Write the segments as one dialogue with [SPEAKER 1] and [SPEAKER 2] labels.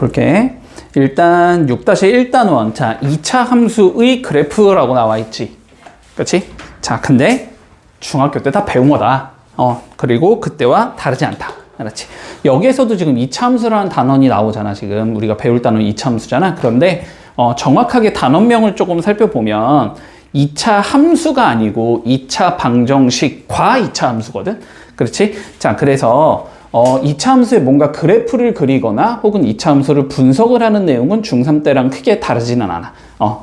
[SPEAKER 1] 볼게. 일단 6-1-1. 자, 2차 함수의 그래프라고 나와 있지. 그렇지? 자, 근데 중학교 때 다 배운 거다. 그리고 그때와 다르지 않다. 알았지? 여기에서도 지금 2차 함수라는 단원이 나오잖아. 지금 우리가 배울 단원이 2차 함수잖아. 그런데 정확하게 단원명을 조금 살펴보면 2차 함수가 아니고 2차 방정식과 2차 함수거든. 그렇지? 자, 그래서 2차 함수에 뭔가 그래프를 그리거나 혹은 2차 함수를 분석을 하는 내용은 중3 때랑 크게 다르지는 않아.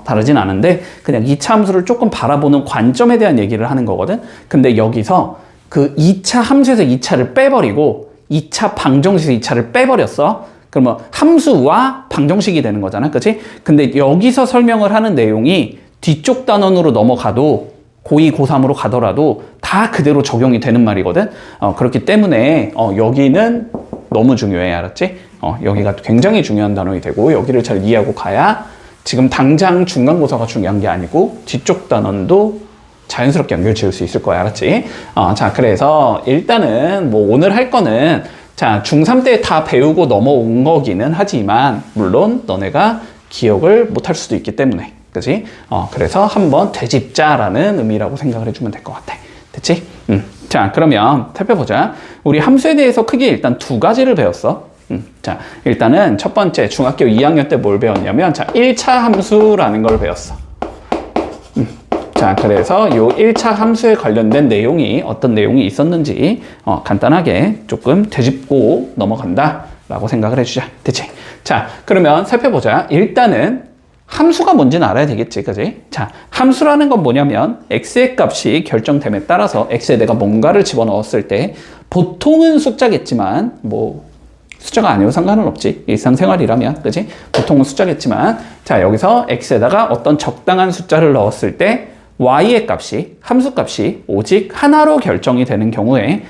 [SPEAKER 1] 다르진 않은데 그냥 2차 함수를 조금 바라보는 관점에 대한 얘기를 하는 거거든. 근데 여기서 그 2차 함수에서 2차를 빼버리고 2차 방정식에서 2차를 빼버렸어. 그러면 함수와 방정식이 되는 거잖아. 그치? 근데 여기서 설명을 하는 내용이 뒤쪽 단원으로 넘어가도 고2, 고3으로 가더라도 다 그대로 적용이 되는 말이거든. 그렇기 때문에 여기는 너무 중요해. 알았지? 여기가 굉장히 중요한 단원이 되고 여기를 잘 이해하고 가야 지금 당장 중간고사가 중요한 게 아니고 뒤쪽 단원도 자연스럽게 연결 지을 수 있을 거야. 알았지? 자, 그래서 일단은 뭐 오늘 할 거는 자, 중3 때 다 배우고 넘어온 거기는 하지만 물론 너네가 기억을 못할 수도 있기 때문에 그치? 그래서 한번 되짚자라는 의미라고 생각을 해주면 될 것 같아. 됐지? 자, 그러면 살펴보자. 우리 함수에 대해서 크게 일단 두 가지를 배웠어. 자, 일단은 첫 번째 중학교 2학년 때 뭘 배웠냐면 자, 1차 함수라는 걸 배웠어. 자, 그래서 요 1차 함수에 관련된 내용이 어떤 내용이 있었는지 간단하게 조금 되짚고 넘어간다 라고 생각을 해주자. 됐지? 자, 그러면 살펴보자. 일단은 함수가 뭔지는 알아야 되겠지, 그지? 자, 함수라는 건 뭐냐면 x의 값이 결정됨에 따라서 x에 내가 뭔가를 집어넣었을 때 보통은 숫자겠지만 뭐 숫자가 아니어도 상관은 없지. 일상생활이라면, 그지? 보통은 숫자겠지만 자, 여기서 x에다가 어떤 적당한 숫자를 넣었을 때 y의 값이, 함수 값이 오직 하나로 결정이 되는 경우에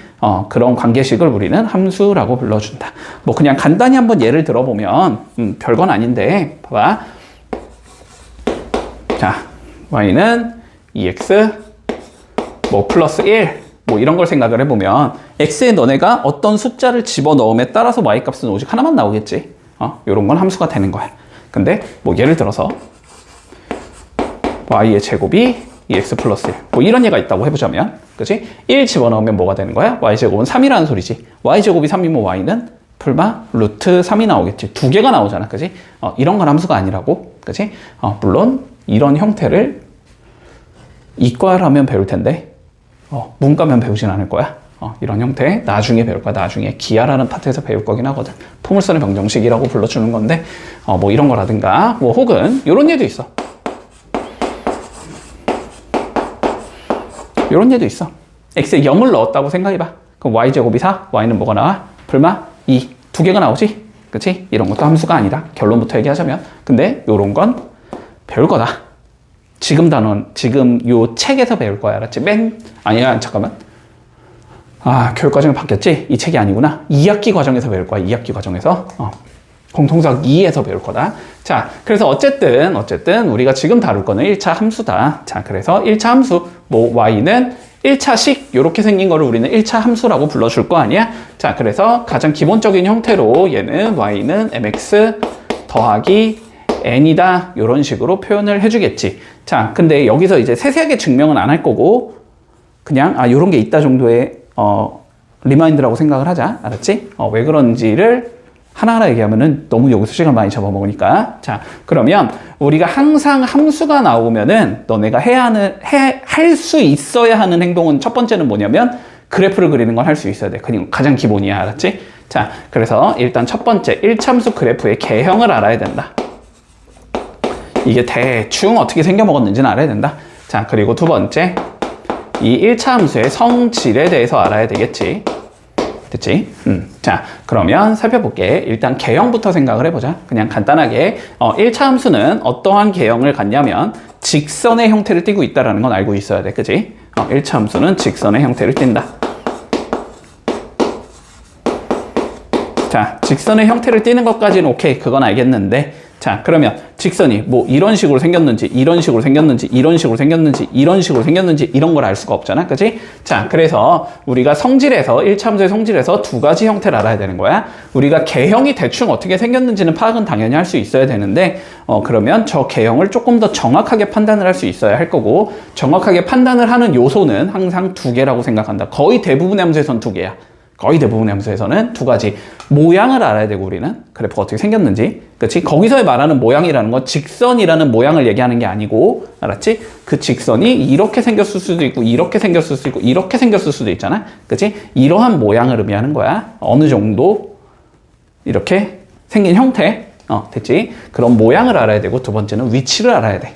[SPEAKER 1] 그런 관계식을 우리는 함수라고 불러준다. 뭐 그냥 간단히 한번 예를 들어보면 별건 아닌데 봐봐. 자, y는 2x 뭐 플러스 1 뭐 이런 걸 생각을 해보면 x에 너네가 어떤 숫자를 집어넣음에 따라서 y 값은 오직 하나만 나오겠지. 요런 건 함수가 되는 거야. 근데 뭐 예를 들어서 y의 제곱이 2x 플러스 1 뭐 이런 얘가 있다고 해보자면 그치? 1 집어넣으면 뭐가 되는 거야? y제곱은 3이라는 소리지. y제곱이 3이면 y는 풀마 루트 3이 나오겠지. 두 개가 나오잖아. 그치? 이런 건 함수가 아니라고. 그치? 물론 이런 형태를 이과라면 배울 텐데 문과면 배우진 않을 거야. 이런 형태 나중에 배울 거야. 나중에 기하라는 파트에서 배울 거긴 하거든. 포물선의 방정식이라고 불러주는 건데 뭐 이런 거라든가 뭐 혹은 이런 예도 있어. 이런 예도 있어. x에 0을 넣었다고 생각해봐. 그럼 y제곱이 4, y는 뭐가 나와? 불마 2. 두 개가 나오지? 그치? 이런 것도 함수가 아니다. 결론부터 얘기하자면. 근데 이런 건 배울 거다. 지금 단원, 지금 요 책에서 배울 거야. 알았지? 아니야, 잠깐만. 교육과정이 바뀌었지? 이 책이 아니구나. 2학기 과정에서 배울 거야. 2학기 과정에서. 공통수학 2에서 배울 거다. 자, 그래서 어쨌든 우리가 지금 다룰 거는 1차 함수다. 자, 그래서 1차 함수, 뭐 y는 1차식 이렇게 생긴 거를 우리는 1차 함수라고 불러줄 거 아니야? 자, 그래서 가장 기본적인 형태로 얘는 y는 mx 더하기 n이다 이런 식으로 표현을 해주겠지. 자, 근데 여기서 이제 세세하게 증명은 안 할 거고 그냥 이런 게 있다 정도의 리마인드라고 생각을 하자. 알았지? 왜 그런지를 하나하나 얘기하면은 너무 여기서 시간 많이 잡아먹으니까. 자, 그러면 우리가 항상 함수가 나오면은 너네가 할 수 있어야 하는 행동은 첫 번째는 뭐냐면 그래프를 그리는 건 할 수 있어야 돼. 그냥 가장 기본이야. 알았지? 자, 그래서 일단 첫 번째 1참수 그래프의 개형을 알아야 된다. 이게 대충 어떻게 생겨 먹었는지는 알아야 된다. 자, 그리고 두 번째 이 1차 함수의 성질에 대해서 알아야 되겠지. 됐지? 자, 그러면 살펴볼게. 일단 개형부터 생각을 해보자. 그냥 간단하게 1차 함수는 어떠한 개형을 갖냐면 직선의 형태를 띠고 있다는 건 알고 있어야 돼. 그치? 1차 함수는 직선의 형태를 띈다. 자, 직선의 형태를 띠는 것까지는 오케이. 그건 알겠는데 자, 그러면 직선이 뭐 이런 식으로 생겼는지, 이런 식으로 생겼는지, 이런 식으로 생겼는지, 이런 식으로 생겼는지 이런 걸 알 수가 없잖아. 그치? 자, 그래서 우리가 성질에서, 1차 함수의 성질에서 두 가지 형태를 알아야 되는 거야. 우리가 개형이 대충 어떻게 생겼는지는 파악은 당연히 할 수 있어야 되는데, 그러면 저 개형을 조금 더 정확하게 판단을 할 수 있어야 할 거고, 정확하게 판단을 하는 요소는 항상 두 개라고 생각한다. 거의 대부분의 함수에선 두 개야. 거의 대부분의 함수에서는 두 가지. 모양을 알아야 되고, 우리는 그래프가 어떻게 생겼는지. 그치? 거기서 말하는 모양이라는 건 직선이라는 모양을 얘기하는 게 아니고, 알았지? 그 직선이 이렇게 생겼을 수도 있고, 이렇게 생겼을 수도 있고, 이렇게 생겼을 수도 있잖아. 그치? 이러한 모양을 의미하는 거야. 어느 정도 이렇게 생긴 형태. 됐지? 그런 모양을 알아야 되고, 두 번째는 위치를 알아야 돼.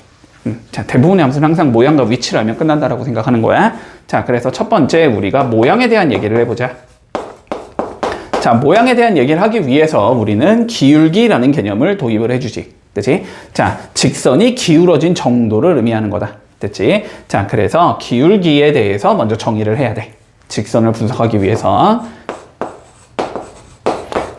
[SPEAKER 1] 자, 대부분의 함수는 항상 모양과 위치를 알면 끝난다라고 생각하는 거야. 자, 그래서 첫 번째 우리가 모양에 대한 얘기를 해보자. 자, 모양에 대한 얘기를 하기 위해서 우리는 기울기라는 개념을 도입을 해주지. 그치? 자, 직선이 기울어진 정도를 의미하는 거다. 됐지? 자, 그래서 기울기에 대해서 먼저 정의를 해야 돼. 직선을 분석하기 위해서.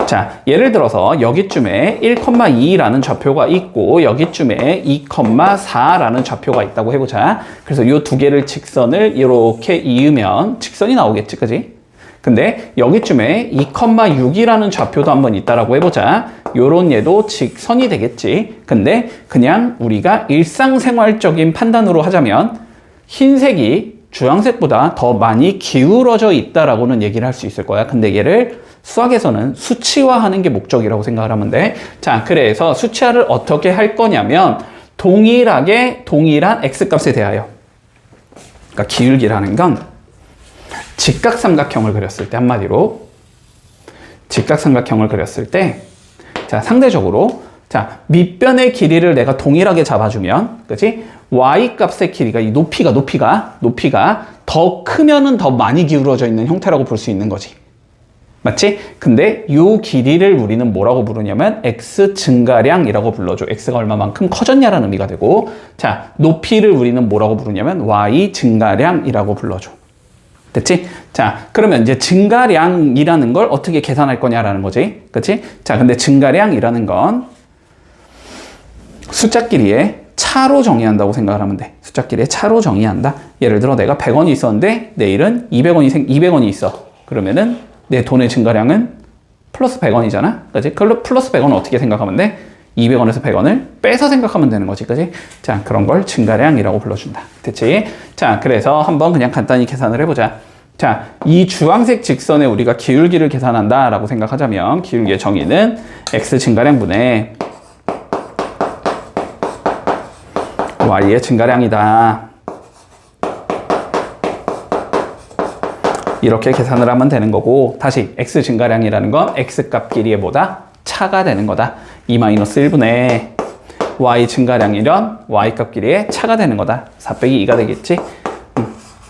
[SPEAKER 1] 자, 예를 들어서 여기쯤에 1,2라는 좌표가 있고 여기쯤에 2,4라는 좌표가 있다고 해보자. 그래서 이 두 개를 직선을 이렇게 이으면 직선이 나오겠지, 그지? 근데 여기쯤에 2,6이라는 좌표도 한번 있다라고 해보자. 요런 얘도 직선이 되겠지. 근데 그냥 우리가 일상생활적인 판단으로 하자면 흰색이 주황색보다 더 많이 기울어져 있다라고는 얘기를 할 수 있을 거야. 근데 얘를 수학에서는 수치화하는 게 목적이라고 생각을 하면 돼. 자, 그래서 수치화를 어떻게 할 거냐면 동일한 x값에 대하여, 그러니까 기울기라는 건 직각삼각형을 그렸을 때, 한마디로 직각삼각형을 그렸을 때, 자, 상대적으로 자, 밑변의 길이를 내가 동일하게 잡아주면, 그치? y 값의 길이가, 이 높이가 더 크면은 더 많이 기울어져 있는 형태라고 볼 수 있는 거지. 맞지? 근데 이 길이를 우리는 뭐라고 부르냐면 x 증가량이라고 불러줘. x가 얼마만큼 커졌냐라는 의미가 되고, 자, 높이를 우리는 뭐라고 부르냐면 y 증가량이라고 불러줘. 됐지? 자, 그러면 이제 증가량이라는 걸 어떻게 계산할 거냐라는 거지. 그치? 자, 근데 증가량이라는 건 숫자끼리의 차로 정의한다고 생각을 하면 돼. 숫자끼리의 차로 정의한다. 예를 들어 내가 100원이 있었는데 내일은 200원이 있어. 그러면은 내 돈의 증가량은 플러스 100원이잖아. 그치? 플러스 100원은 어떻게 생각하면 돼? 200원에서 100원을 빼서 생각하면 되는 거지. 그치? 자, 그런 걸 증가량이라고 불러준다. 됐지? 자, 그래서 한번 그냥 간단히 계산을 해보자. 자, 이 주황색 직선에 우리가 기울기를 계산한다 라고 생각하자면 기울기의 정의는 x 증가량분의 y의 증가량이다. 이렇게 계산을 하면 되는 거고, 다시 x 증가량이라는 건 x값 길이에 보다 차가 되는 거다. 2-1분의 y 증가량이란 y값 길이에 차가 되는 거다. 4 빼기 2가 되겠지?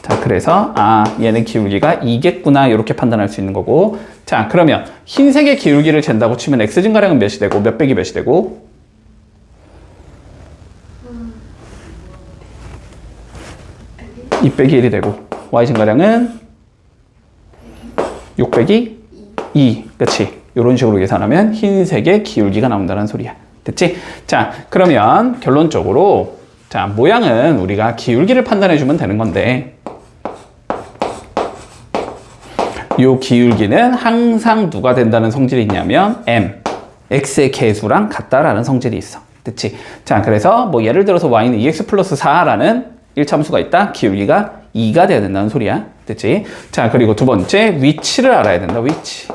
[SPEAKER 1] 자, 그래서 얘는 기울기가 2겠구나 이렇게 판단할 수 있는 거고, 자, 그러면 흰색의 기울기를 잰다고 치면 x 증가량은 몇이 되고 몇 빼기 몇이 되고 2 빼기 1이 되고, y 증가량은 6 빼기 2. 그치? 이런 식으로 계산하면 흰색의 기울기가 나온다는 소리야. 됐지? 자, 그러면 결론적으로, 자, 모양은 우리가 기울기를 판단해주면 되는 건데, 요 기울기는 항상 누가 된다는 성질이 있냐면 m, x의 개수랑 같다라는 성질이 있어. 됐지? 자, 그래서 뭐 예를 들어서 y는 2x 플러스 4라는 1차 함수가 있다. 기울기가 2가 돼야 된다는 소리야. 됐지? 자, 그리고 두 번째, 위치를 알아야 된다. 위치.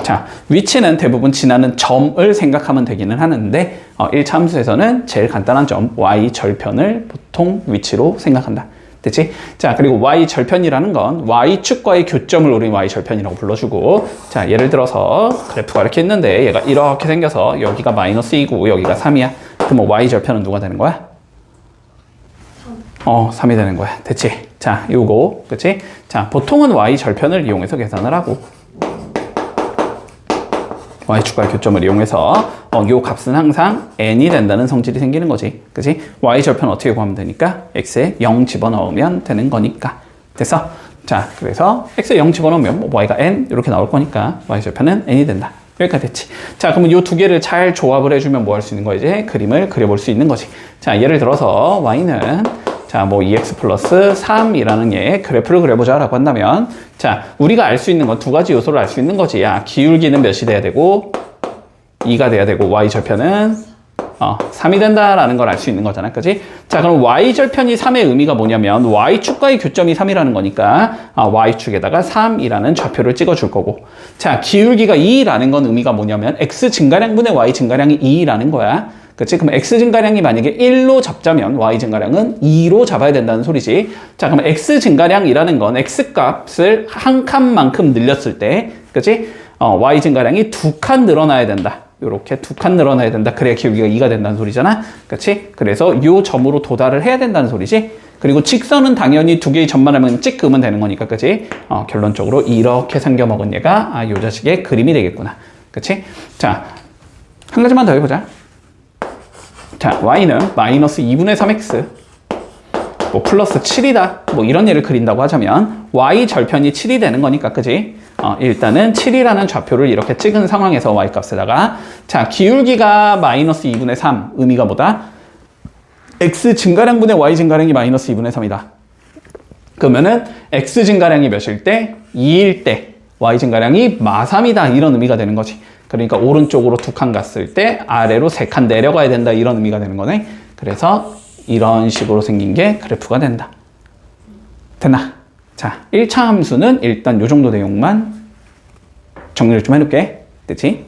[SPEAKER 1] 자, 위치는 대부분 지나는 점을 생각하면 되기는 하는데 1차 함수에서는 제일 간단한 점, y 절편을 보통 위치로 생각한다. 됐지? 자, 그리고 y 절편이라는 건 y축과의 교점을 우리는 y 절편이라고 불러주고, 자, 예를 들어서 그래프가 이렇게 있는데 얘가 이렇게 생겨서 여기가 마이너스 2고 여기가 3이야. 그럼 y 절편은 누가 되는 거야? 3이 되는 거야. 됐지? 자, 요거, 그치? 자, 보통은 y 절편을 이용해서 계산을 하고, y축과의 교점을 이용해서 요 값은 항상 n이 된다는 성질이 생기는 거지. 그치? y절편 어떻게 구하면 되니까? x에 0 집어넣으면 되는 거니까. 됐어? 자, 그래서 x에 0 집어넣으면 y가 n 이렇게 나올 거니까 y절편은 n이 된다. 여기까지 됐지. 자, 그러면 이 두 개를 잘 조합을 해주면 뭐 할 수 있는 거야? 이제 그림을 그려볼 수 있는 거지. 자, 예를 들어서 y는 자, 뭐 2x 플러스 3이라는 얘의 그래프를 그려보자 라고 한다면 자, 우리가 알 수 있는 건 두 가지 요소를 알 수 있는 거지. 야, 기울기는 몇이 돼야 되고 2가 돼야 되고 y 절편은 3이 된다라는 걸 알 수 있는 거잖아. 그지? 자, 그럼 y절편이 3의 의미가 뭐냐면 y축과의 교점이 3이라는 거니까 y축에다가 3이라는 좌표를 찍어줄 거고, 자, 기울기가 2라는 건 의미가 뭐냐면 x 증가량분의 y 증가량이 2라는 거야. 그치? 그럼 x 증가량이 만약에 1로 잡자면 y 증가량은 2로 잡아야 된다는 소리지. 자, 그럼 x 증가량이라는 건 x 값을 한 칸만큼 늘렸을 때, 그치? y 증가량이 2칸 늘어나야 된다. 요렇게 2칸 늘어나야 된다. 그래야 기울기가 2가 된다는 소리잖아. 그치? 그래서 요 점으로 도달을 해야 된다는 소리지. 그리고 직선은 당연히 두 개의 점만 하면 찍 그으면 되는 거니까. 그치? 결론적으로 이렇게 생겨먹은 얘가 요 자식의 그림이 되겠구나. 그치? 자, 한 가지만 더 해보자. 자, y는 마이너스 2분의 3x 뭐 플러스 7이다. 뭐 이런 예를 그린다고 하자면 y 절편이 7이 되는 거니까. 그치? 일단은 7이라는 좌표를 이렇게 찍은 상황에서 y값에다가 자, 기울기가 마이너스 2분의 3 의미가 뭐다? x 증가량분의 y 증가량이 마이너스 2분의 3이다. 그러면은 x 증가량이 몇일 때? 2일 때 y 증가량이 마3이다. 이런 의미가 되는 거지. 그러니까 오른쪽으로 2칸 갔을 때 아래로 3칸 내려가야 된다. 이런 의미가 되는 거네. 그래서 이런 식으로 생긴 게 그래프가 된다. 됐나? 자, 1차 함수는 일단 요 정도 내용만 정리를 좀 해놓을게. 됐지?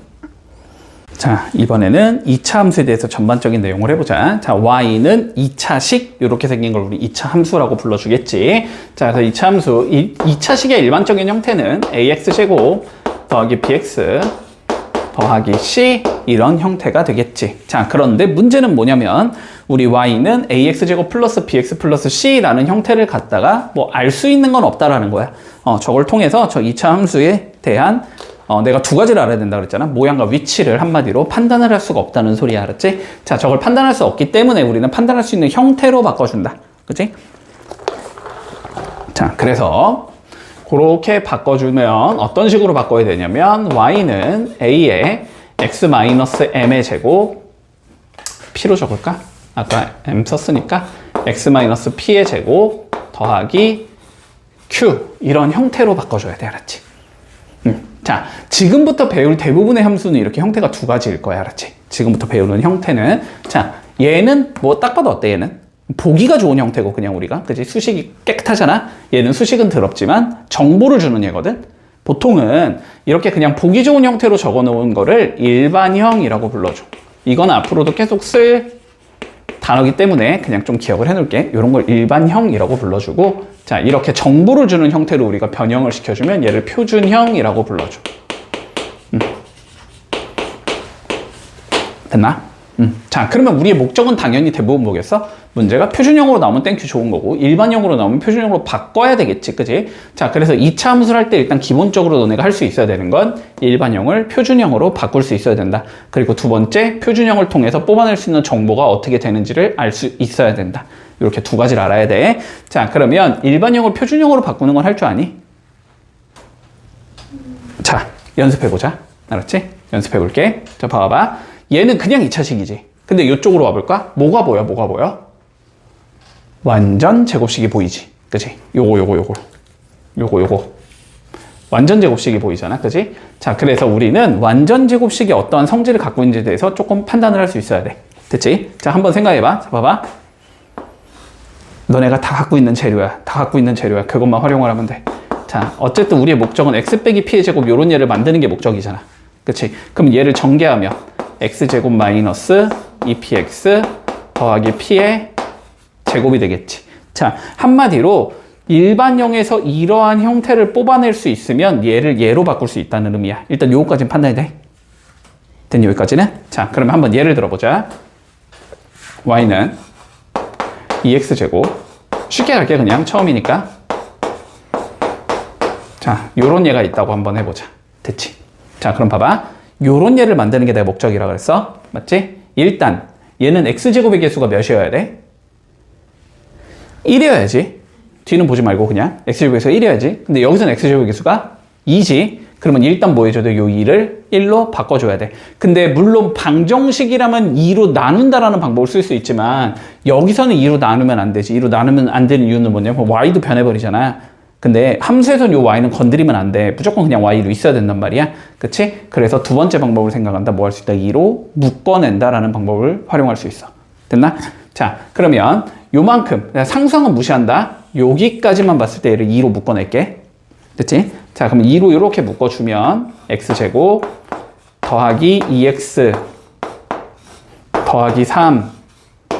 [SPEAKER 1] 자, 이번에는 2차 함수에 대해서 전반적인 내용을 해보자. 자, y는 2차식 이렇게 생긴 걸 우리 2차 함수라고 불러주겠지. 자, 그래서 2차 함수, 2차식의 일반적인 형태는 ax제곱 더하기 bx 더하기 c 이런 형태가 되겠지. 자, 그런데 문제는 뭐냐면 우리 y는 ax제곱 플러스 bx 플러스 c라는 형태를 갖다가 뭐 알 수 있는 건 없다라는 거야. 저걸 통해서 저 2차 함수에 대한 내가 두 가지를 알아야 된다 그랬잖아. 모양과 위치를 한마디로 판단을 할 수가 없다는 소리야. 알았지? 자, 저걸 판단할 수 없기 때문에 우리는 판단할 수 있는 형태로 바꿔준다. 그치? 자, 그래서 그렇게 바꿔주면 어떤 식으로 바꿔야 되냐면 y는 a에 x-m의 제곱 p로 적을까? 아까 m 썼으니까 x-p의 제곱 더하기 q 이런 형태로 바꿔줘야 돼. 알았지? 자, 지금부터 배울 대부분의 함수는 이렇게 형태가 두 가지일 거야. 알았지? 지금부터 배우는 형태는 자, 얘는 뭐 딱 봐도 어때? 얘는 보기가 좋은 형태고 그냥 우리가 그치? 수식이 깨끗하잖아. 얘는 수식은 더럽지만 정보를 주는 얘거든. 보통은 이렇게 그냥 보기 좋은 형태로 적어 놓은 거를 일반형이라고 불러줘. 이건 앞으로도 계속 쓸 단어기 때문에 그냥 좀 기억을 해놓을게. 이런 걸 일반형이라고 불러주고, 자, 이렇게 정보를 주는 형태로 우리가 변형을 시켜주면 얘를 표준형이라고 불러줘. 됐나? 자, 그러면 우리의 목적은 당연히 대부분 뭐겠어? 문제가 표준형으로 나오면 땡큐 좋은 거고 일반형으로 나오면 표준형으로 바꿔야 되겠지. 그지? 자, 그래서 2차 함수를 할 때 일단 기본적으로 너네가 할 수 있어야 되는 건 일반형을 표준형으로 바꿀 수 있어야 된다. 그리고 두 번째, 표준형을 통해서 뽑아낼 수 있는 정보가 어떻게 되는지를 알 수 있어야 된다. 이렇게 두 가지를 알아야 돼. 자, 그러면 일반형을 표준형으로 바꾸는 건 할 줄 아니? 자, 연습해보자. 알았지? 연습해볼게. 자, 봐봐. 얘는 그냥 2차식이지. 근데 이쪽으로 와볼까? 뭐가 보여? 뭐가 보여? 완전 제곱식이 보이지. 그치? 요거. 완전 제곱식이 보이잖아. 그치? 자, 그래서 우리는 완전 제곱식이 어떠한 성질을 갖고 있는지에 대해서 조금 판단을 할 수 있어야 돼. 됐지? 자, 한번 생각해봐. 자, 봐봐. 너네가 다 갖고 있는 재료야. 다 갖고 있는 재료야. 그것만 활용을 하면 돼. 자, 어쨌든 우리의 목적은 x 빼기 p의 제곱 요런 예를 만드는 게 목적이잖아. 그치? 그럼 얘를 전개하면 x제곱 마이너스 2px 더하기 p의 제곱이 되겠지. 자, 한마디로 일반형에서 이러한 형태를 뽑아낼 수 있으면 얘를 얘로 바꿀 수 있다는 의미야. 일단 요거까지는 판단이 돼. 됐니? 여기까지는? 자, 그러면 한번 예를 들어보자. y는 2x제곱 쉽게 할게. 그냥 처음이니까. 자, 요런 얘가 있다고 한번 해보자. 됐지? 자, 그럼 봐봐. 요런 예를 만드는 게 내 목적이라 그랬어. 맞지? 일단 얘는 x제곱의 개수가 몇이어야 돼? 1이어야지. 뒤는 보지 말고 그냥 x제곱의 개수가 1이어야지. 근데 여기서는 x제곱의 개수가 2지. 그러면 일단 뭐 해줘야 돼? 요 2를 1로 바꿔줘야 돼. 근데 물론 방정식이라면 2로 나눈다라는 방법을 쓸 수 있지만 여기서는 2로 나누면 안 되지. 2로 나누면 안 되는 이유는 뭐냐면 y도 변해버리잖아. 근데 함수에서는 요 y는 건드리면 안 돼. 무조건 그냥 y로 있어야 된단 말이야. 그치? 그래서 두 번째 방법을 생각한다. 뭐 할 수 있다? 2로 묶어낸다라는 방법을 활용할 수 있어. 됐나? 자, 그러면 요만큼 상수항은 무시한다. 여기까지만 봤을 때 얘를 2로 묶어낼게. 됐지? 자, 그럼 2로 이렇게 묶어주면 x제곱 더하기 2x 더하기 3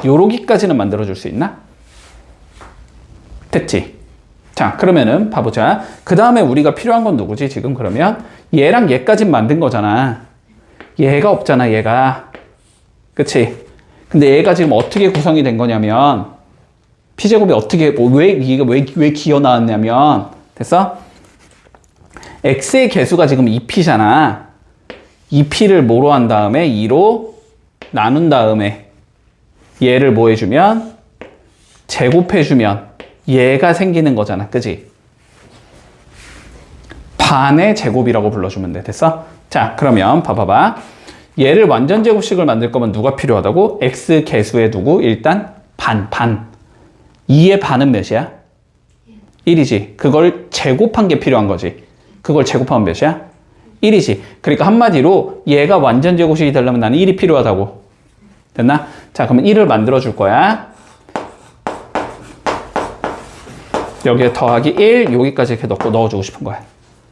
[SPEAKER 1] 요러기까지는 만들어줄 수 있나? 됐지? 자, 그러면은 봐보자. 그 다음에 우리가 필요한 건 누구지? 지금 그러면 얘랑 얘까진 만든 거잖아. 얘가 없잖아, 얘가. 그치? 근데 얘가 지금 어떻게 구성이 된 거냐면 p제곱이 어떻게 왜 기어 나왔냐면 됐어? x의 개수가 지금 2p잖아. 2p를 뭐로 한 다음에 2로 나눈 다음에 얘를 뭐 해주면 제곱해주면 얘가 생기는 거잖아. 그지? 반의 제곱이라고 불러주면 돼. 됐어? 자, 그러면 봐봐봐. 얘를 완전 제곱식을 만들 거면 누가 필요하다고? x 개수의 누구? 일단 반. 2의 반은 몇이야? 1이지. 그걸 제곱한 게 필요한 거지. 그걸 제곱하면 몇이야? 1이지. 그러니까 한마디로 얘가 완전 제곱식이 되려면 나는 1이 필요하다고. 됐나? 자, 그러면 1을 만들어 줄 거야. 여기에 더하기 1 여기까지 이렇게 넣어주고 싶은 거야.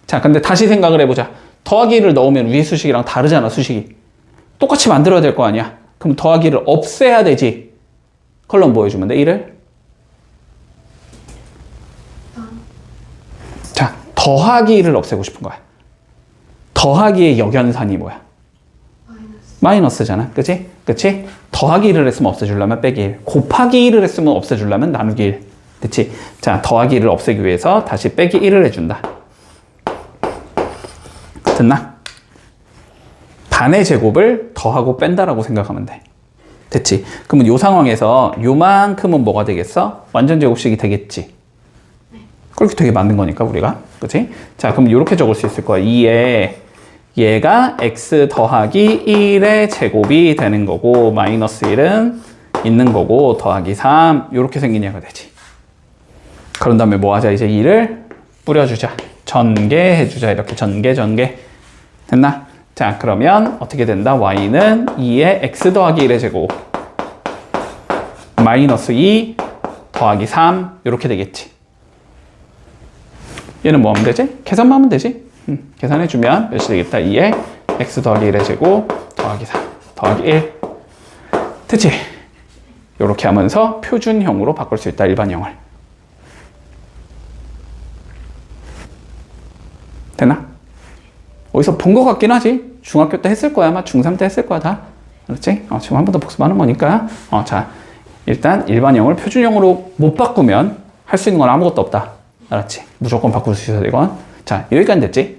[SPEAKER 1] 자, 근데 다시 생각을 해보자. 더하기 1을 넣으면 위의 수식이랑 다르잖아, 수식이. 똑같이 만들어야 될 거 아니야. 그럼 더하기 1을 없애야 되지. 컬럼 뭐 해주면 돼? 1을? 자, 더하기 1을 없애고 싶은 거야. 더하기의 역연산이 뭐야? 마이너스잖아. 그치? 그치? 더하기 1을 했으면 없애주려면 빼기 1. 곱하기 1을 했으면 없애주려면 나누기 1. 그치? 자, 더하기 1을 없애기 위해서 다시 빼기 1을 해준다. 됐나? 반의 제곱을 더하고 뺀다라고 생각하면 돼. 됐지? 그러면 이 상황에서 요만큼은 뭐가 되겠어? 완전 제곱식이 되겠지? 그렇게 되게 만든 거니까 우리가. 그치? 자, 그럼 이렇게 적을 수 있을 거야. 2에 얘가 x 더하기 1의 제곱이 되는 거고 마이너스 1은 있는 거고 더하기 3 이렇게 생긴 얘가 되지. 그런 다음에 뭐 하자? 이제 2를 뿌려주자. 전개해주자. 이렇게 전개. 됐나? 자, 그러면 어떻게 된다? y는 2의 x 더하기 1의 제곱 마이너스 2 더하기 3 이렇게 되겠지. 얘는 뭐 하면 되지? 계산만 하면 되지. 계산해주면 몇이 되겠다? 2의 x 더하기 1의 제곱 더하기 4 더하기 1 됐지? 이렇게 하면서 표준형으로 바꿀 수 있다. 일반형을. 되나? 어디서 본 것 같긴 하지? 중학교 때 했을 거야. 아마 중3 때 했을 거야 다. 그렇지? 지금 한 번 더 복습하는 거니까. 자, 일단 일반형을 표준형으로 못 바꾸면 할 수 있는 건 아무것도 없다. 알았지? 무조건 바꿀 수 있어야 되건. 자, 여기까지 됐지?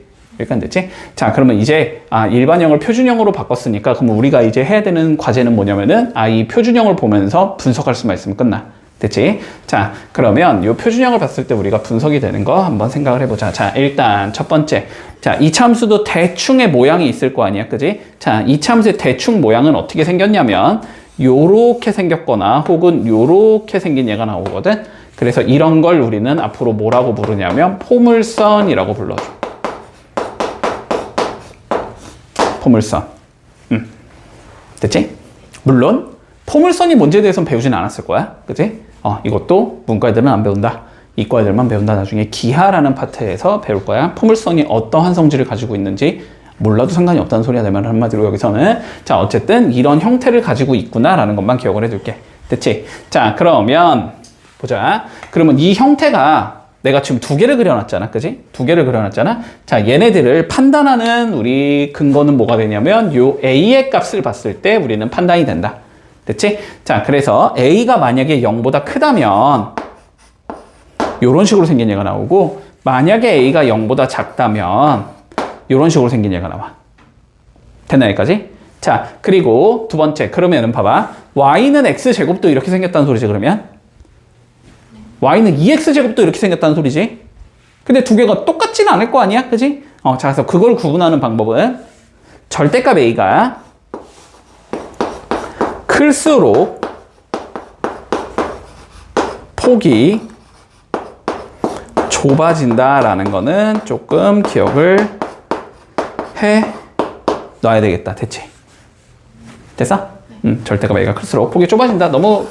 [SPEAKER 1] 자, 그러면 이제 일반형을 표준형으로 바꿨으니까 그럼 우리가 이제 해야 되는 과제는 뭐냐면은 이 표준형을 보면서 분석할 수만 있으면 끝나. 됐지? 자, 그러면 이 표준형을 봤을 때 우리가 분석이 되는 거 한번 생각을 해보자. 자, 일단 첫 번째. 자, 이차 함수도 대충의 모양이 있을 거 아니야. 그지? 자, 이차 함수의 대충 모양은 어떻게 생겼냐면 요렇게 생겼거나 혹은 요렇게 생긴 얘가 나오거든. 그래서 이런 걸 우리는 앞으로 뭐라고 부르냐면 포물선이라고 불러줘. 포물선. 됐지? 물론 포물선이 뭔지에 대해서는 배우진 않았을 거야. 그치? 이것도 문과 애들은 안 배운다. 이과 애들만 배운다. 나중에 기하라는 파트에서 배울 거야. 포물선이 어떠한 성질을 가지고 있는지 몰라도 상관이 없다는 소리가 되면 한마디로 여기서는 자, 어쨌든 이런 형태를 가지고 있구나라는 것만 기억을 해둘게. 됐지? 자, 그러면 보자. 그러면 이 형태가 내가 지금 두 개를 그려놨잖아. 그지? 두 개를 그려놨잖아. 자, 얘네들을 판단하는 우리 근거는 뭐가 되냐면 요 A의 값을 봤을 때 우리는 판단이 된다. 됐지? 자, 그래서 A가 만약에 0보다 크다면 요런 식으로 생긴 얘가 나오고 만약에 A가 0보다 작다면 요런 식으로 생긴 얘가 나와. 됐나 여기까지? 자, 그리고 두 번째. 그러면은 봐봐. Y는 X제곱도 이렇게 생겼다는 소리지 그러면? Y는 2X제곱도 이렇게 생겼다는 소리지? 근데 두 개가 똑같지는 않을 거 아니야? 그지? 자, 그래서 그걸 구분하는 방법은 절대값 a가 클수록 폭이 좁아진다라는 거는 조금 기억을 해 놔야 되겠다. 됐지? 됐어? 절대값 a가 클수록 폭이 좁아진다. 너무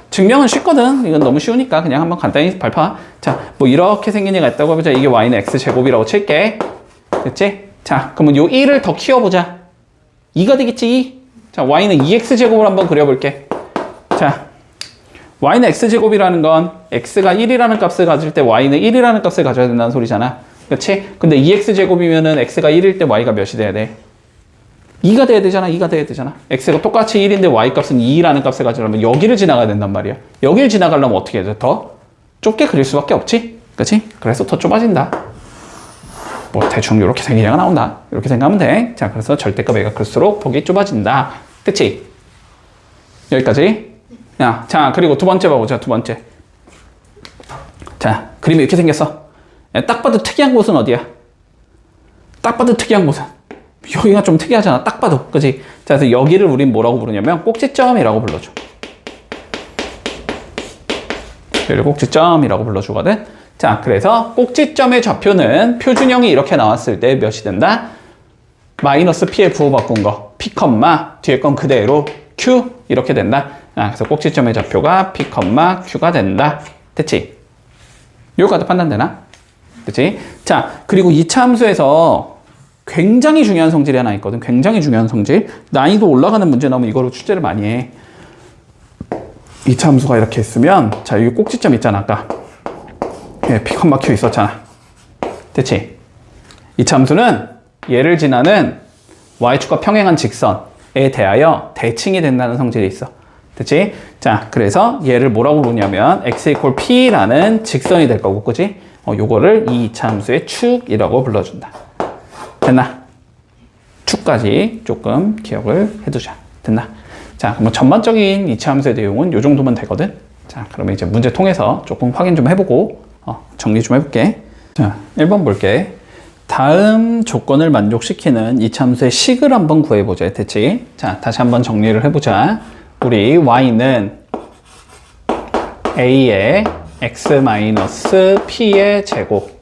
[SPEAKER 1] 증명은 쉽거든. 이건 너무 쉬우니까 그냥 한번 간단히 발파. 자, 뭐 이렇게 생긴 얘가 있다고 해보자. 이게 y는 x제곱이라고 칠게. 됐지? 자, 그러면 요 1을 더 키워보자. 2가 되겠지? 2. 자, y는 2x제곱을 한번 그려볼게. 자, y는 x제곱이라는 건 x가 1이라는 값을 가질 때 y는 1이라는 값을 가져야 된다는 소리잖아. 그렇지? 근데 2x제곱이면은 x가 1일 때 y가 몇이 돼야 돼? 2가 돼야 되잖아. 2가 돼야 되잖아. x가 똑같이 1인데 y 값은 2라는 값을 가지려면 여기를 지나가야 된단 말이야. 여기를 지나가려면 어떻게 해야 돼? 더 좁게 그릴 수밖에 없지? 그렇지? 그래서 더 좁아진다. 뭐 대충 이렇게 생긴 얘가 나온다. 이렇게 생각하면 돼. 자, 그래서 절대값 a가 클수록 폭이 좁아진다. 그치? 여기까지. 야, 자, 그리고 두 번째 봐보자. 두 번째. 자, 그림이 이렇게 생겼어. 야, 딱 봐도 특이한 곳은 어디야? 딱 봐도 특이한 곳은 여기가 좀 특이하잖아. 딱 봐도. 그치? 자, 그래서 여기를 우린 뭐라고 부르냐면 꼭지점이라고 불러줘. 여기를 꼭지점이라고 불러주거든. 자, 그래서 꼭지점의 좌표는 표준형이 이렇게 나왔을 때 몇이 된다? 마이너스 p에 부호바꾼 거 p, 뒤에 건 그대로 q 이렇게 된다. 그래서 꼭지점의 좌표가 p, q가 된다. 됐지? 여기까지 판단되나? 그치? 자, 그리고 2차 함수에서 굉장히 중요한 성질이 하나 있거든. 굉장히 중요한 성질. 난이도 올라가는 문제 나오면 이거로 출제를 많이 해. 2차 함수가 이렇게 있으면, 자, 여기 꼭지점 있잖아, 아까. 예, p, q 있었잖아. 됐지? 2차 함수는 얘를 지나는 y축과 평행한 직선에 대하여 대칭이 된다는 성질이 있어. 됐지? 자, 그래서 얘를 뭐라고 부르냐면 x = p라는 직선이 될 거고, 그지? 요거를 이 2차 함수의 축이라고 불러준다. 됐나? 축까지 조금 기억을 해두자. 됐나? 자, 그럼 전반적인 2차 함수의 내용은 요 정도면 되거든? 자, 그러면 이제 문제 통해서 조금 확인 좀 해보고, 정리 좀 해볼게. 자, 1번 볼게. 다음 조건을 만족시키는 2차 함수의 식을 한번 구해보자. 됐지? 자, 다시 한번 정리를 해보자. 우리 y는 a의 x-p의 제곱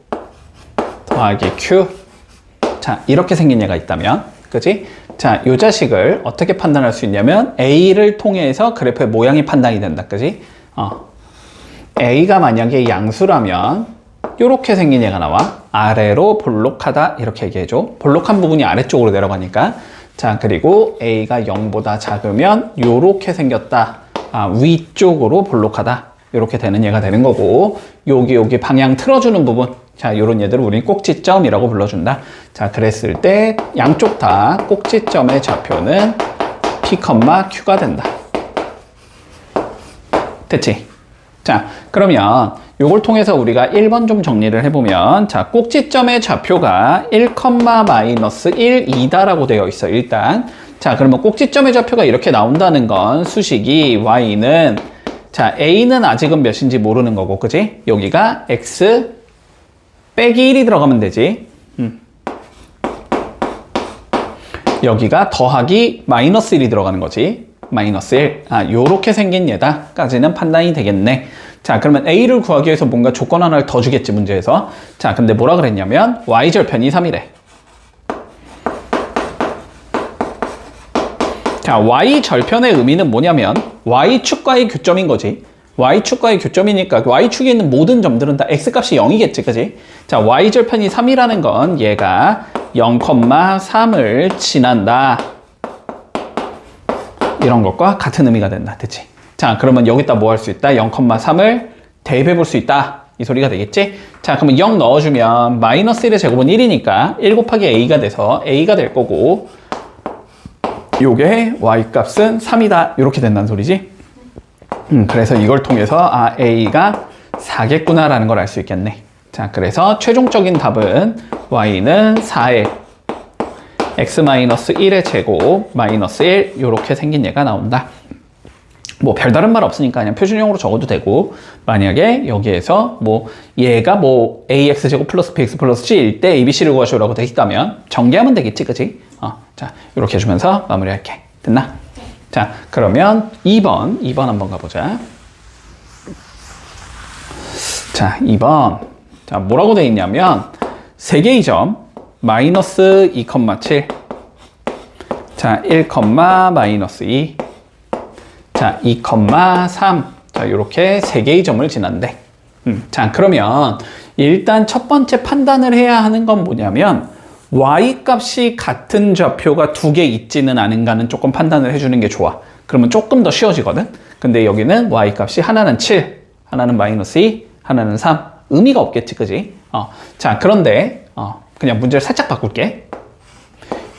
[SPEAKER 1] 더하기 q. 자, 이렇게 생긴 얘가 있다면, 그지? 자, 요 자식을 어떻게 판단할 수 있냐면 a를 통해서 그래프의 모양이 판단이 된다, 그지? a가 만약에 양수라면 요렇게 생긴 얘가 나와. 아래로 볼록하다 이렇게 얘기해줘. 볼록한 부분이 아래쪽으로 내려가니까. 자, 그리고 a가 0보다 작으면 요렇게 생겼다. 위쪽으로 볼록하다. 이렇게 되는 얘가 되는 거고, 여기 방향 틀어주는 부분, 자, 요런 얘들을 우리는 꼭지점이라고 불러준다. 자, 그랬을 때 양쪽 다 꼭지점의 좌표는 p, q가 된다. 됐지? 자, 그러면 요걸 통해서 우리가 1번 좀 정리를 해보면, 자, 꼭지점의 좌표가 1, 마이너스 1, 2다라고 되어 있어, 일단. 자, 그러면 꼭지점의 좌표가 이렇게 나온다는 건 수식이 y는, 자, a는 아직은 몇인지 모르는 거고, 그지? 여기가 x 빼기 1이 들어가면 되지. 여기가 더하기 마이너스 1이 들어가는 거지. 마이너스 1. 요렇게 생긴 얘다까지는 판단이 되겠네. 자, 그러면 a를 구하기 위해서 뭔가 조건 하나를 더 주겠지, 문제에서. 자, 근데 뭐라 그랬냐면 y절편이 3이래. 자, y절편의 의미는 뭐냐면 y축과의 교점인 거지. y축과의 교점이니까 y축에 있는 모든 점들은 다 x값이 0이겠지, 그지? 자, y절편이 3이라는 건 얘가 0,3을 지난다. 이런 것과 같은 의미가 된다. 됐지? 자, 그러면 여기다 뭐 할 수 있다? 0,3을 대입해 볼 수 있다. 이 소리가 되겠지? 자, 그러면 0 넣어주면 마이너스 1의 제곱은 1이니까 1 곱하기 a가 돼서 a가 될 거고, 요게 y값은 3이다. 이렇게 된다는 소리지? 그래서 이걸 통해서 a가 4겠구나 라는 걸 알 수 있겠네. 자, 그래서 최종적인 답은 y는 4의 x-1의 제곱 마이너스 1 이렇게 생긴 얘가 나온다. 뭐 별다른 말 없으니까 그냥 표준형으로 적어도 되고, 만약에 여기에서 뭐 얘가 뭐 ax제곱 플러스 bx 플러스 c일 때 abc를 구하시오라고 돼 있다면 전개하면 되겠지, 그치? 자, 이렇게 해주면서 마무리할게. 됐나? 자, 그러면 2번 한번 가보자. 자, 2번. 자, 뭐라고 돼 있냐면, 3개의 점, 마이너스 2,7. 자, 1, 마이너스 2. 자, 2,3. 자, 요렇게 3개의 점을 지난대. 자, 그러면 일단 첫 번째 판단을 해야 하는 건 뭐냐면, y 값이 같은 좌표가 2개 있지는 않은가는 조금 판단을 해주는 게 좋아. 그러면 조금 더 쉬워지거든? 근데 여기는 y 값이 하나는 7, 하나는 마이너스 2, 하나는 3. 의미가 없겠지, 그지? 자, 그런데, 그냥 문제를 살짝 바꿀게.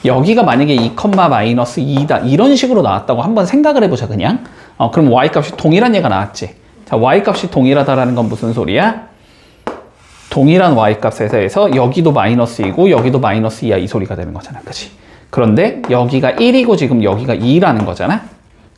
[SPEAKER 1] 여기가 만약에 2, 마이너스 2다. 이런 식으로 나왔다고 한번 생각을 해보자, 그냥. 그럼 y 값이 동일한 얘가 나왔지. 자, y 값이 동일하다라는 건 무슨 소리야? 동일한 y값에 대해서 여기도 마이너스이고 여기도 마이너스 2야, 이 소리가 되는 거잖아, 그치? 그런데 여기가 1이고 지금 여기가 2라는 거잖아?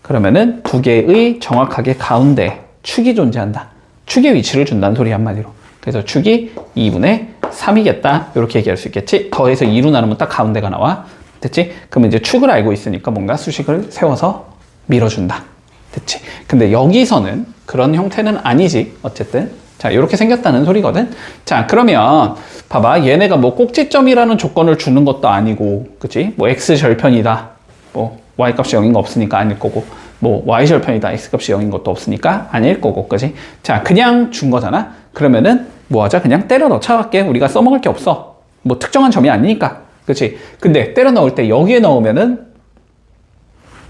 [SPEAKER 1] 그러면은 두 개의 정확하게 가운데 축이 존재한다. 축의 위치를 준다는 소리 한마디로. 그래서 축이 2분의 3이겠다, 이렇게 얘기할 수 있겠지? 더해서 2로 나누면 딱 가운데가 나와. 됐지? 그러면 이제 축을 알고 있으니까 뭔가 수식을 세워서 밀어준다. 됐지? 근데 여기서는 그런 형태는 아니지, 어쨌든. 자, 이렇게 생겼다는 소리거든. 자, 그러면 봐봐, 얘네가 뭐 꼭지점이라는 조건을 주는 것도 아니고, 그치? 뭐 x 절편이다, 뭐 y 값이 0인 거 없으니까 아닐 거고, 뭐 y 절편이다, x 값이 0인 것도 없으니까 아닐 거고, 그치? 자, 그냥 준 거잖아. 그러면은 뭐 하자? 그냥 때려 넣자 할게. 우리가 써먹을 게 없어. 뭐 특정한 점이 아니니까, 그치? 근데 때려 넣을 때 여기에 넣으면은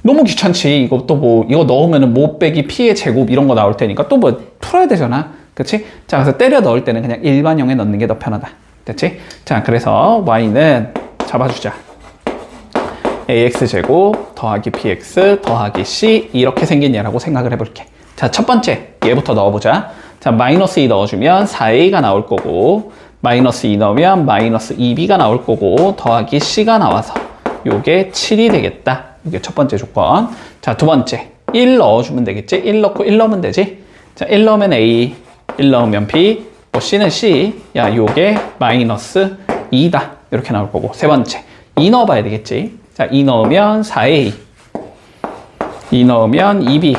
[SPEAKER 1] 너무 귀찮지. 이거 또 뭐 이거 넣으면은 모 빼기 p의 제곱 이런 거 나올 테니까 또 뭐 풀어야 되잖아. 그치? 자, 그래서 때려 넣을 때는 그냥 일반형에 넣는 게 더 편하다. 됐지? 자, 그래서 y는 잡아주자. ax제곱 더하기 bx 더하기 c, 이렇게 생긴 얘라고 생각을 해볼게. 자, 첫 번째 얘부터 넣어보자. 자, 마이너스 2 넣어주면 4a가 나올 거고, 마이너스 2 넣으면 마이너스 2b가 나올 거고, 더하기 c가 나와서 요게 7이 되겠다. 이게 첫 번째 조건. 자, 두 번째 1 넣어주면 되겠지? 1 넣고 1 넣으면 되지? 자, 1 넣으면 a, 1 넣으면 b, 뭐 c는 c. 야, 요게 마이너스 2다. 이렇게 나올 거고. 세 번째 2 넣어봐야 되겠지? 자, 2 넣으면 4a, 2 넣으면 2b,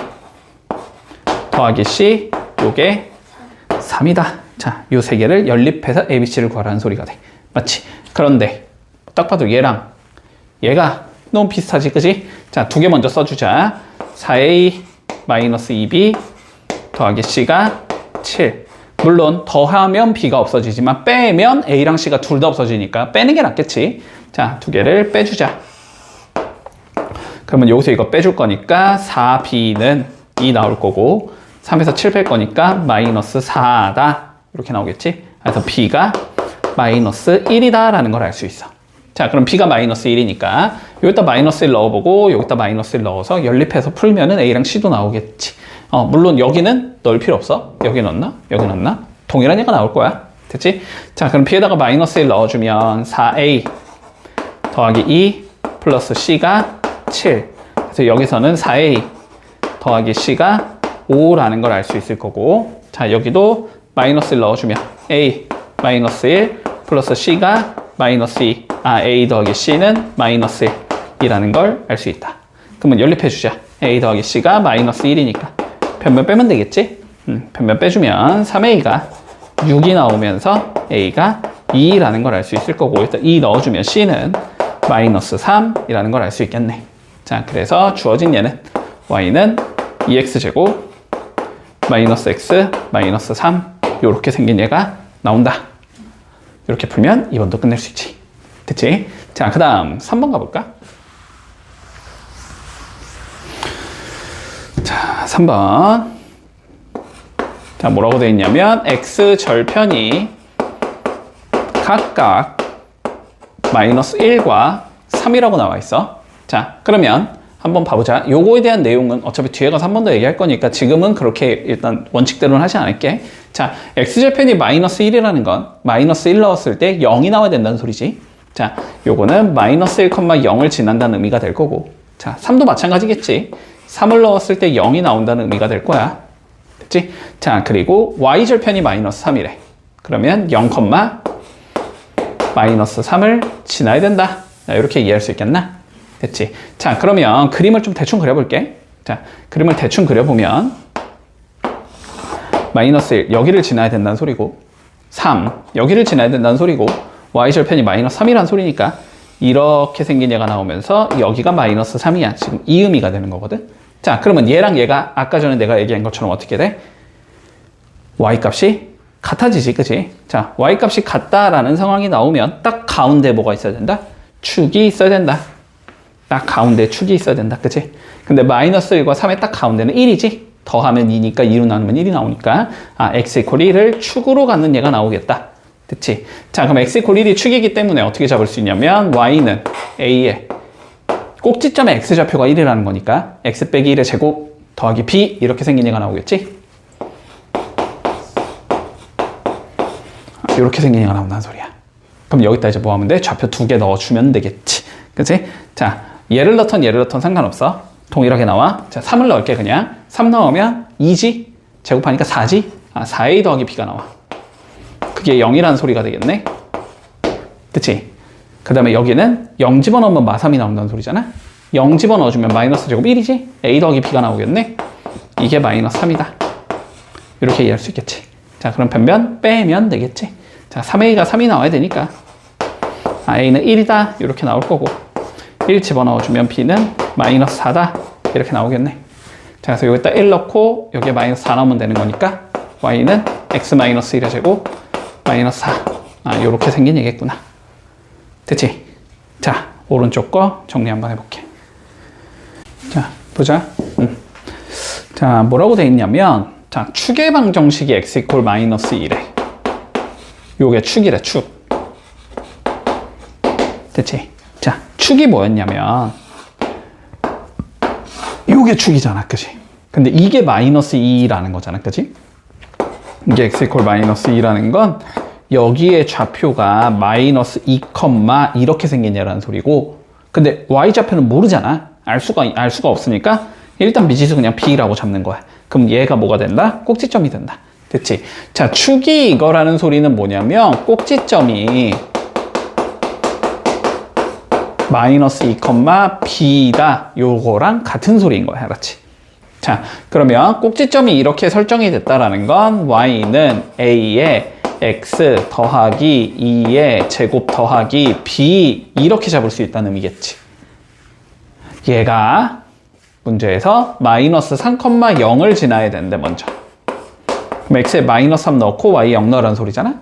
[SPEAKER 1] 더하기 c, 요게 3이다. 자, 요 세 개를 연립해서 abc를 구하라는 소리가 돼. 맞지? 그런데 딱 봐도 얘랑 얘가 너무 비슷하지, 그지? 자, 두 개 먼저 써주자. 4a 마이너스 2b 더하기 c가 7. 물론 더하면 b가 없어지지만 빼면 a랑 c가 둘 다 없어지니까 빼는 게 낫겠지. 자, 두 개를 빼주자. 그러면 여기서 이거 빼줄 거니까 4b는 2 나올 거고, 3에서 7 뺄 거니까 마이너스 4다. 이렇게 나오겠지? 그래서 b가 마이너스 1이다 라는 걸 알 수 있어. 자, 그럼 b가 마이너스 1이니까 여기다 마이너스 1 넣어보고 여기다 마이너스 1 넣어서 연립해서 풀면은 a랑 c도 나오겠지. 물론 여기는 넣을 필요 없어. 여기 넣나? 여기 넣나? 동일한 얘가 나올 거야. 됐지? 자, 그럼 b에다가 마이너스 1 넣어주면 4a 더하기 2 플러스 c가 7. 그래서 여기서는 4a 더하기 c가 5라는 걸 알 수 있을 거고, 자, 여기도 마이너스 1 넣어주면 a 마이너스 1 플러스 c가 마이너스 2. a 더하기 c는 마이너스 1이라는 걸 알 수 있다. 그러면 연립해주자. a 더하기 c가 마이너스 1이니까 변면 빼면 되겠지? 변면 빼주면 3a가 6이 나오면서 a가 2라는 걸 알 수 있을 거고, 일단 2 넣어주면 c는 마이너스 3이라는 걸 알 수 있겠네. 자, 그래서 주어진 얘는 y는 2x제곱 마이너스 x 마이너스 3, 요렇게 생긴 얘가 나온다. 이렇게 풀면 2번도 끝낼 수 있지. 됐지? 자, 그 다음 3번 가볼까? 자, 3번. 자, 뭐라고 되어 있냐면 x 절편이 각각 마이너스 1과 3이라고 나와 있어. 자, 그러면 한번 봐보자. 요거에 대한 내용은 어차피 뒤에 가서 한 번 더 얘기할 거니까 지금은 그렇게 일단 원칙대로는 하지 않을게. 자, x절편이 마이너스 1이라는 건 마이너스 1 넣었을 때 0이 나와야 된다는 소리지. 자, 요거는 마이너스 1,0을 지난다는 의미가 될 거고, 자, 3도 마찬가지겠지. 3을 넣었을 때 0이 나온다는 의미가 될 거야. 됐지? 자, 그리고 y절편이 마이너스 3이래. 그러면 0, 마이너스 3을 지나야 된다. 자, 이렇게 이해할 수 있겠나? 됐지? 자, 그러면 그림을 좀 대충 그려볼게. 자, 그림을 대충 그려보면 마이너스 1, 여기를 지나야 된다는 소리고 3, 여기를 지나야 된다는 소리고 y절편이 마이너스 3이라는 소리니까 이렇게 생긴 얘가 나오면서 여기가 마이너스 3이야. 지금 이 의미가 되는 거거든. 자, 그러면 얘랑 얘가 아까 전에 내가 얘기한 것처럼 어떻게 돼? y값이 같아지지, 그치? 자, y값이 같다라는 상황이 나오면 딱 가운데 뭐가 있어야 된다? 축이 있어야 된다. 딱 가운데 축이 있어야 된다, 그치? 근데 마이너스 1과 3의 딱 가운데는 1이지? 더하면 2니까 2로 나누면 1이 나오니까 x 이퀄 1을 축으로 갖는 얘가 나오겠다. 됐지? 자, 그럼 x 이퀄 1이 축이기 때문에 어떻게 잡을 수 있냐면 y는 a의 꼭지점의 x좌표가 1이라는 거니까 x 빼기 1의 제곱 더하기 b 이렇게 생긴 얘가 나오겠지? 이렇게 생긴 얘가 나온다는 소리야. 그럼 여기다 이제 뭐 하면 돼? 좌표 2개 넣어주면 되겠지. 그치? 자, 얘를 넣던 상관없어. 동일하게 나와. 자, 3을 넣을게 그냥. 3 넣으면 2지? 제곱하니까 4지? 4a 더하기 b가 나와. 그게 0이라는 소리가 되겠네. 그치? 그 다음에 여기는 0 집어넣으면 마3이 나온다는 소리잖아. 0 집어넣어주면 마이너스 제곱 1이지? a 더하기 b가 나오겠네. 이게 마이너스 3이다. 이렇게 이해할 수 있겠지. 자, 그럼 변변 빼면 되겠지. 자, 3a가 3이 나와야 되니까 a는 1이다 이렇게 나올 거고 1 집어넣어주면 b는 마이너스 4다 이렇게 나오겠네. 자, 그래서 여기다 1 넣고 여기에 마이너스 4 넣으면 되는 거니까 y는 x 마이너스 1의 제곱 마이너스 4 이렇게 생긴 얘겠구나. 됐지? 자, 오른쪽 거 정리 한번 해볼게. 자, 보자. 자, 뭐라고 돼 있냐면 자, 축의 방정식이 x 이퀄 마이너스 1에 요게 축이래, 축. 됐지? 자, 축이 뭐였냐면 요게 축이잖아, 그치? 근데 이게 마이너스 2라는 거잖아, 그치? 이게 x 이퀄 마이너스 2라는 건 여기에 좌표가 마이너스 2, 이렇게 생긴 얘라는 소리고 근데 y좌표는 모르잖아. 알 수가 없으니까 일단 미지수 그냥 b라고 잡는 거야. 그럼 얘가 뭐가 된다? 꼭지점이 된다. 됐지? 자, 축이 이거라는 소리는 뭐냐면 꼭지점이 마이너스 2, b다. 요거랑 같은 소리인 거야. 알았지? 자, 그러면 꼭지점이 이렇게 설정이 됐다라는 건 y는 a에 x 더하기 2의 제곱 더하기 b 이렇게 잡을 수 있다는 의미겠지. 얘가 문제에서 마이너스 3,0을 지나야 되는데 먼저. 그럼 x에 마이너스 3 넣고 y에 0 넣으라는 소리잖아?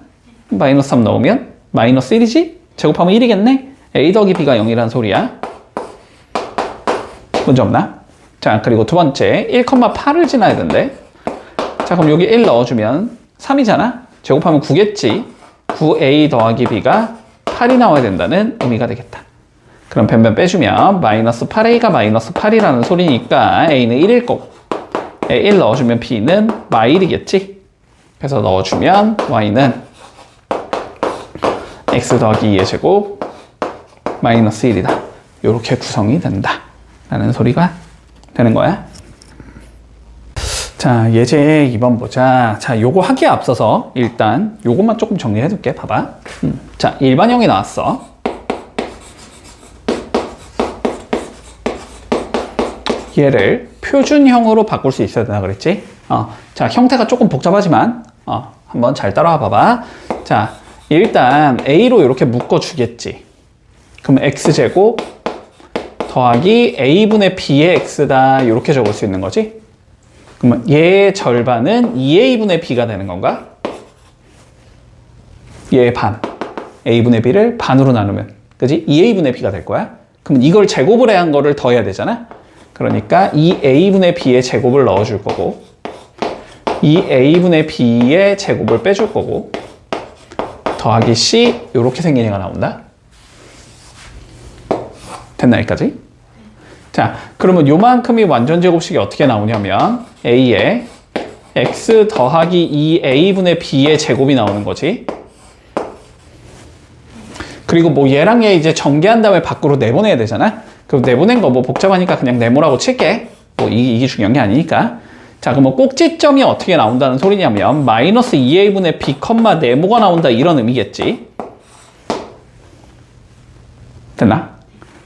[SPEAKER 1] 마이너스 3 넣으면 마이너스 1이지? 제곱하면 1이겠네? a 더하기 b가 0이라는 소리야. 문제 없나? 자, 그리고 두 번째 1,8을 지나야 된대. 자, 그럼 여기 1 넣어주면 3이잖아? 제곱하면 9겠지? 9a 더하기 b가 8이 나와야 된다는 의미가 되겠다. 그럼 변변 빼주면 마이너스 8a가 마이너스 8이라는 소리니까 a는 1일 거고 1 넣어주면 b는 -1이겠지? 그래서 넣어주면 y는 x 더하기 2의 제곱 마이너스 1이다. 이렇게 구성이 된다 라는 소리가 되는 거야. 자, 예제 2번 보자. 자, 요거 하기에 앞서서 일단 요것만 조금 정리해 둘게. 봐봐. 자, 일반형이 나왔어. 얘를 표준형으로 바꿀 수 있어야 된다 그랬지? 자, 형태가 조금 복잡하지만 한번 잘 따라와 봐봐. 자, 일단 a로 이렇게 묶어 주겠지. 그럼 x제곱 더하기 a분의 b의 x다 이렇게 적을 수 있는 거지? 그러면 얘의 절반은 2a분의 b가 되는 건가? 얘의 반. a분의 b를 반으로 나누면 그지? 2a분의 b가 될 거야. 그럼 이걸 제곱을 해야 한 거를 더해야 되잖아? 그러니까 2a분의 b의 제곱을 넣어줄 거고 2a분의 b의 제곱을 빼줄 거고 더하기 c 이렇게 생긴 애가 나온다. 됐나 여기까지? 자, 그러면 요만큼이 완전 제곱식이 어떻게 나오냐면 a에 x 더하기 2a분의 b의 제곱이 나오는 거지. 그리고 뭐 얘랑 얘 이제 전개한 다음에 밖으로 내보내야 되잖아. 그럼 내보낸 거 뭐 복잡하니까 그냥 네모라고 칠게. 뭐 이게 중요한 게 아니니까. 자, 그러면 꼭지점이 어떻게 나온다는 소리냐면 마이너스 2a분의 b, 네모가 나온다 이런 의미겠지. 됐나?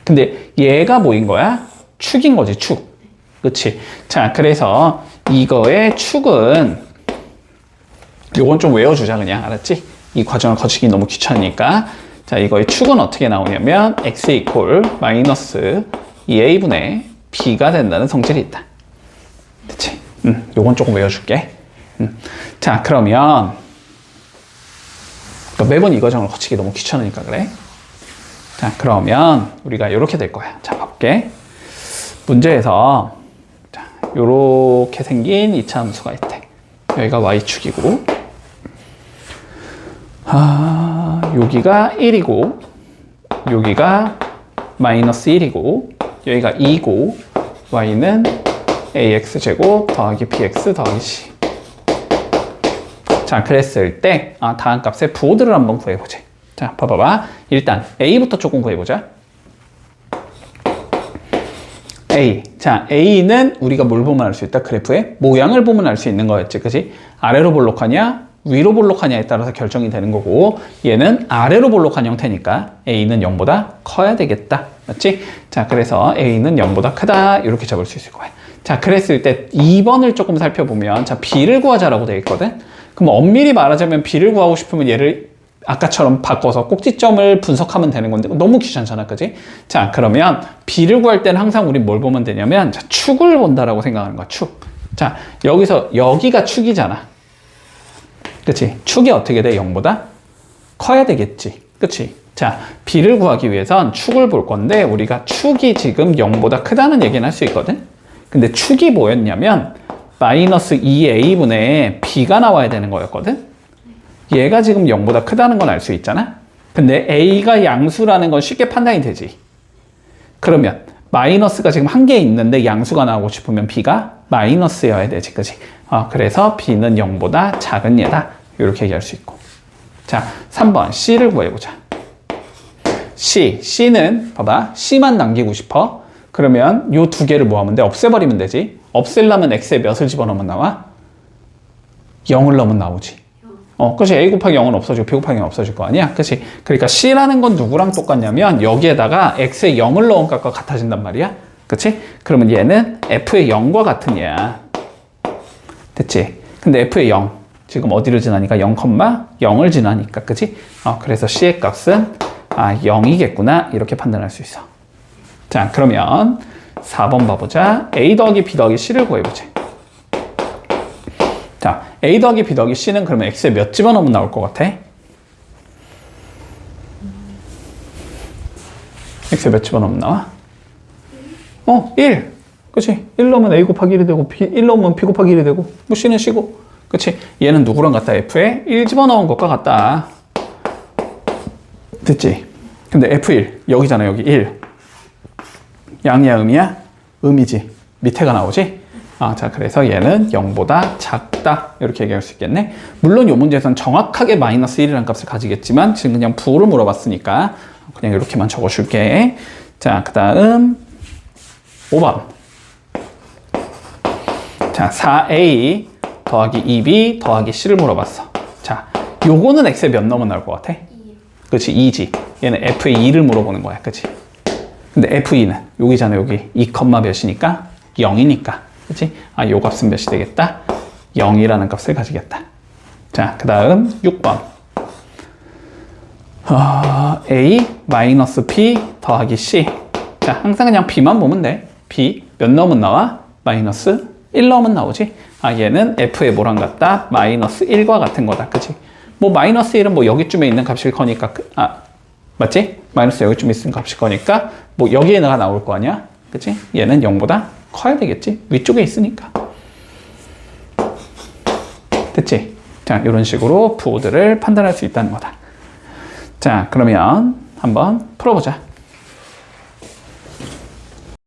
[SPEAKER 1] 근데 얘가 뭐인 거야? 축인 거지, 축. 그치? 자, 그래서 이거의 축은 요건 좀 외워주자 그냥. 알았지? 이 과정을 거치기 너무 귀찮으니까. 자, 이거의 축은 어떻게 나오냐면 x 이퀄 마이너스 2a분의 b가 된다는 성질이 있다. 그치? 요건 조금 외워줄게. 자, 그러면 매번 이 과정을 거치기 너무 귀찮으니까 그래. 자, 그러면 우리가 이렇게 될 거야. 자, 볼게. 문제에서 자, 요렇게 생긴 이차 함수가 있대. 여기가 y축이고 여기가 1이고 여기가 마이너스 1이고 여기가 2고 y는 ax제곱 더하기 bx 더하기 c. 자, 그랬을 때 다음 값의 부호들을 한번 구해보자. 자, 봐봐봐. 일단 a부터 조금 구해보자. a. 자, a는 우리가 뭘 보면 알 수 있다? 그래프의 모양을 보면 알 수 있는 거였지, 그치? 아래로 볼록하냐 위로 볼록하냐에 따라서 결정이 되는 거고, 얘는 아래로 볼록한 형태니까 a는 0보다 커야 되겠다. 맞지? 자, 그래서 a는 0보다 크다 이렇게 잡을 수 있을 거야. 자, 그랬을 때 2번을 조금 살펴보면, 자, b를 구하자라고 되어 있거든. 그럼 엄밀히 말하자면 b를 구하고 싶으면 얘를 아까처럼 바꿔서 꼭지점을 분석하면 되는 건데 너무 귀찮잖아, 그지? 자, 그러면 b를 구할 때는 항상 우리 뭘 보면 되냐면, 자, 축을 본다라고 생각하는 거야, 축. 자, 여기서 여기가 축이잖아, 그치? 축이 어떻게 돼? 0보다 커야 되겠지, 그치? 자, b를 구하기 위해선 축을 볼 건데, 우리가 축이 지금 0보다 크다는 얘기는 할 수 있거든. 근데 축이 뭐였냐면 마이너스 2a분의 b가 나와야 되는 거였거든. 얘가 지금 0보다 크다는 건 알 수 있잖아. 근데 a가 양수라는 건 쉽게 판단이 되지. 그러면 마이너스가 지금 한 개 있는데 양수가 나오고 싶으면 b가 마이너스여야 되지, 그치? 그래서 b는 0보다 작은 얘다 이렇게 얘기할 수 있고. 자, 3번 c를 구해보자. c는 봐봐, c만 남기고 싶어. 그러면 요 두 개를 뭐 하면 돼? 없애버리면 되지. 없애려면 x에 몇을 집어넣으면 나와? 0을 넣으면 나오지. 그치? a 곱하기 0은 없어지고 b 곱하기 0은 없어질 거 아니야? 그치? 그러니까 c라는 건 누구랑 똑같냐면 여기에다가 x에 0을 넣은 값과 같아진단 말이야. 그치? 그러면 얘는 f의 0과 같은 얘야. 됐지? 근데 f의 0 지금 어디를 지나니까 0,0을 지나니까, 그치? 그래서 c의 값은 0이겠구나 이렇게 판단할 수 있어. 자, 그러면 4번 봐보자. a 더하기 b 더하기 c를 구해보자. 자, a 더하기 b 더하기 c는 그러면 x에 몇 집어넣으면 나올 것 같아? x에 몇 집어넣으면 나와? 1. 그치? 1 넣으면 a 곱하기 1이 되고 1 넣으면 b 곱하기 1이 되고 뭐 c는 c고. 그치? 얘는 누구랑 같다? f에 1 집어넣은 것과 같다. 됐지? 근데 f1 여기잖아, 여기 1. 양이야, 음이야? 음이지. 밑에가 나오지? 자, 그래서 얘는 0보다 작다 이렇게 얘기할 수 있겠네. 물론 이 문제에서는 정확하게 마이너스 1이라는 값을 가지겠지만 지금 그냥 부호를 물어봤으니까 그냥 이렇게만 적어줄게. 자, 그 다음 5번. 자, 4a 더하기 2b 더하기 c를 물어봤어. 자, 요거는 x에 몇 넣으면 나올 것 같아? 2. 그치, 2지. 얘는 f의 2를 물어보는 거야, 그치? 근데 f2는 여기잖아, 여기 2, 몇이니까 0이니까, 그치? 요 값은 몇이 되겠다? 0이라는 값을 가지겠다. 자, 그 다음 6번. a 마이너스 b 더하기 c. 자, 항상 그냥 b만 보면 돼. b 몇 넣으면 나와? 마이너스 1 넣으면 나오지? 얘는 f의 뭐랑 같다? 마이너스 1과 같은 거다, 그치? 뭐 마이너스 1은 뭐 여기쯤에 있는 값일 거니까, 맞지? 마이너스 여기쯤에 있는 값일 거니까 뭐 여기에가 나올 거 아니야? 그치? 얘는 0보다 커야 되겠지? 위쪽에 있으니까. 됐지? 자, 이런 식으로 부호들을 판단할 수 있다는 거다. 자, 그러면 한번 풀어보자.